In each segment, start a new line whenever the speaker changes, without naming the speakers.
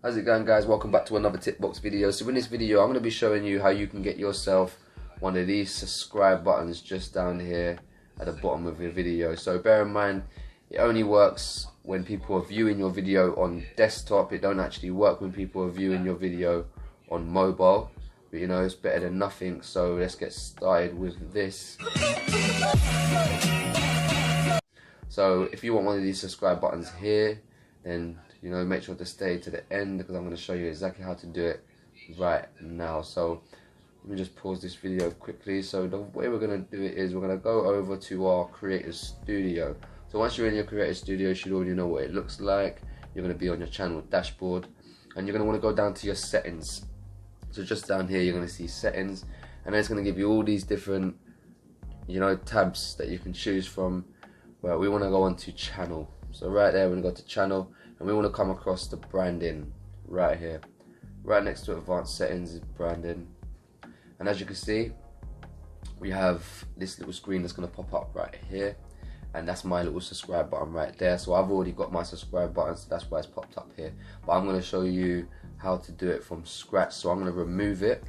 How's it going, guys? Welcome back to another tip box video. So in this video I'm going to be showing you how you can get yourself one of these subscribe buttons just down here at the bottom of your video. So bear in mind, it only works when people are viewing your video on desktop. It don't actually work when people are viewing your video on mobile, but you know, it's better than nothing. So let's get started with this. So if you want one of these subscribe buttons here, then you know, make sure to stay to the end, because I'm going to show you exactly how to do it right now. So let me just pause this video quickly. So the way we're going to do it is we're going to go over to our Creator Studio. So once you're in your Creator Studio, you should already know what it looks like. You're going to be on your channel dashboard, and you're going to want to go down to your settings. So just down here you're going to see settings, and then it's going to give you all these different, you know, tabs that you can choose from. Well, we want to go on to channel. So right there, we're going to go to channel, and we want to come across the branding right here. Right next to advanced settings is branding. And as you can see, we have this little screen that's going to pop up right here. And that's my little subscribe button right there. So I've already got my subscribe button, so that's why it's popped up here. But I'm going to show you how to do it from scratch. So I'm going to remove it.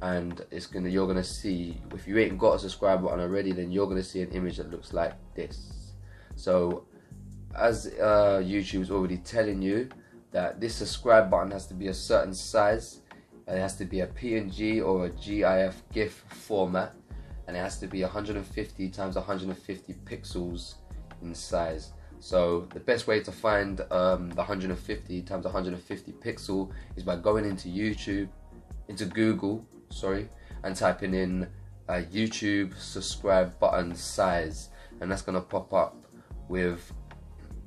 And you're going to see, if you ain't got a subscribe button already, then you're going to see an image that looks like this. So as YouTube's already telling you that this subscribe button has to be a certain size, and it has to be a PNG or a GIF GIF format, and it has to be 150 times 150 pixels in size. So the best way to find the 150 times 150 pixel is by going into Google, and typing in YouTube subscribe button size, and that's gonna pop up with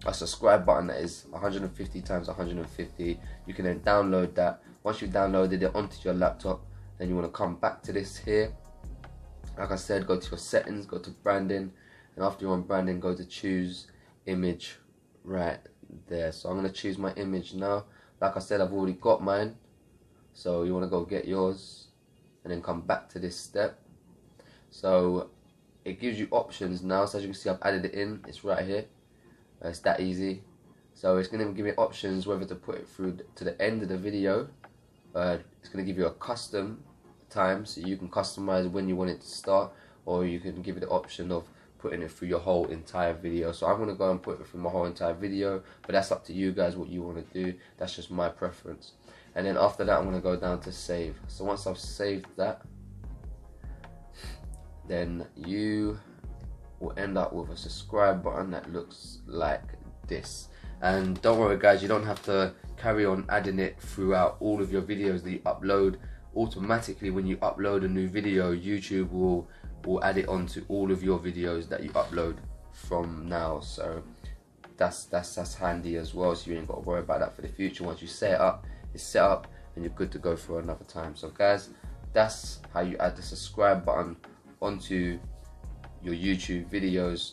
a subscribe button that is 150 times 150. You can then download that. Once you've downloaded it onto your laptop, then you want to come back to this here. Like I said, go to your settings, go to branding, and after you're on branding, go to choose image right there. So I'm going to choose my image now. Like I said, I've already got mine, so you want to go get yours and then come back to this step. So it gives you options now. So as you can see, I've added it in. It's right here. It's that easy. So it's going to give me options whether to put it through to the end of the video. It's going to give you a custom time, so you can customize when you want it to start, or you can give it the option of putting it through your whole entire video. So I'm going to go and put it through my whole entire video, but that's up to you guys what you want to do. That's just my preference. And then after that, I'm going to go down to save. So once I've saved that, then you will end up with a subscribe button that looks like this. And don't worry guys, you don't have to carry on adding it throughout all of your videos that you upload. Automatically when you upload a new video, YouTube will add it onto all of your videos that you upload from now. So that's handy as well, so you ain't got to worry about that for the future. Once you set it up, it's set up and you're good to go for another time. So guys, that's how you add the subscribe button onto your YouTube videos,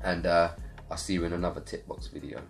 and I'll see you in another tip box video.